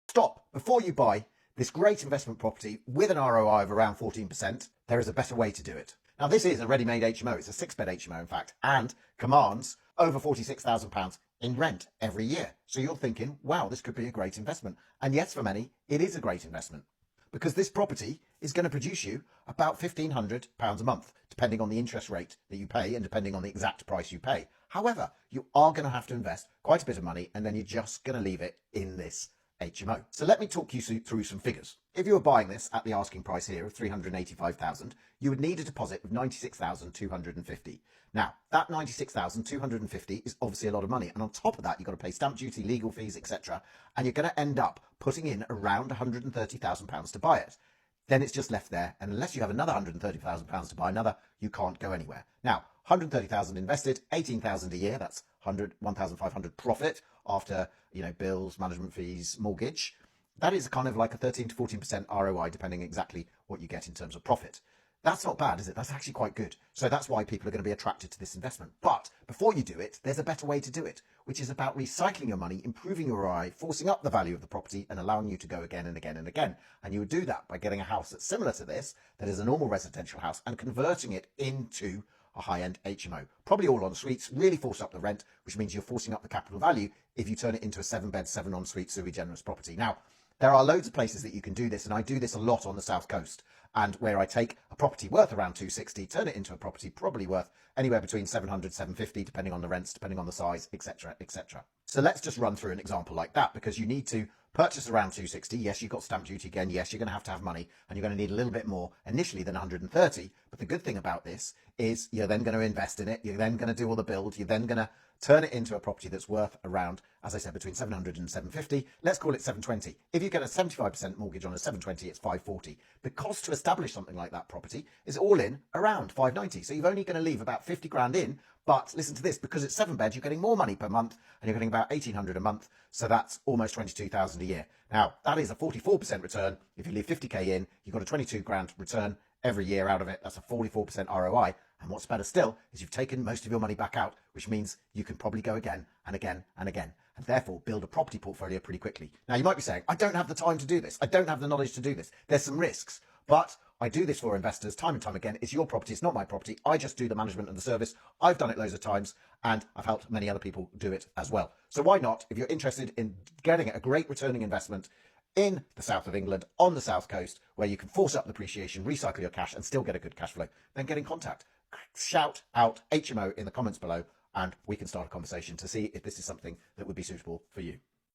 Stop! Before you buy this great investment property with an ROI of around 14%, there is a better way to do it. Now, this is a ready-made HMO. It's a 6-bed HMO, in fact, and commands over £46,000 in rent every year. So you're thinking, wow, this could be a great investment. And yes, for many, it is a great investment, because this property is going to produce you about £1,500 a month, depending on the interest rate that you pay and depending on the exact price you pay. However, you are going to have to invest quite a bit of money, and then you're just going to leave it in this HMO. So let me talk you through some figures. If you were buying this at the asking price here of $385,000, you would need a deposit of $96,250. Now, that $96,250 is obviously a lot of money, and on top of that, you've got to pay stamp duty, legal fees, etc., and you're going to end up putting in around £130,000 to buy it. Then it's just left there, and unless you have another £130,000 to buy another, you can't go anywhere. Now, $130,000 invested, $18,000 a year, that's $1,500 profit after, bills, management fees, mortgage. That is kind of like a 13 to 14% ROI, depending exactly what you get in terms of profit. That's not bad, is it? That's actually quite good. So that's why people are going to be attracted to this investment. But before you do it, there's a better way to do it, which is about recycling your money, improving your ROI, forcing up the value of the property and allowing you to go again and again and again. And you would do that by getting a house that's similar to this, that is a normal residential house, and converting it into a high-end HMO. Probably all en suites, really force up the rent, which means you're forcing up the capital value if you turn it into a 7-bed, 7 en suite sui generis property. Now, there are loads of places that you can do this, and I do this a lot on the South Coast, and where I take a property worth around 260, turn it into a property probably worth anywhere between 700, 750, depending on the rents, depending on the size, etc., etc. So let's just run through an example like that, because you need to purchase around 260. Yes, you've got stamp duty again. Yes, you're going to have money, and you're going to need a little bit more initially than 130. But the good thing about this is you're then going to invest in it. You're then going to do all the build. You're then going to turn it into a property that's worth around, as I said, between 700 and 750. Let's call it 720. If you get a 75% mortgage on a 720, it's 540. The cost to establish something like that property is all in around 590. So you're only going to leave about 50 grand in. But listen to this, because it's 7 beds, you're getting more money per month, and you're getting about 1,800 a month. So that's almost 22,000 a year. Now, that is a 44% return. If you leave 50k in, you've got a 22 grand return every year out of it. That's a 44% ROI. And what's better still is you've taken most of your money back out, which means you can probably go again and again and again, and therefore build a property portfolio pretty quickly. Now, you might be saying, I don't have the time to do this. I don't have the knowledge to do this. There's some risks, but I do this for investors time and time again. It's your property. It's not my property. I just do the management and the service. I've done it loads of times, and I've helped many other people do it as well. So why not, if you're interested in getting a great returning investment in the south of England, on the south coast, where you can force up the appreciation, recycle your cash, and still get a good cash flow, then get in contact. Shout out HMO in the comments below, and we can start a conversation to see if this is something that would be suitable for you.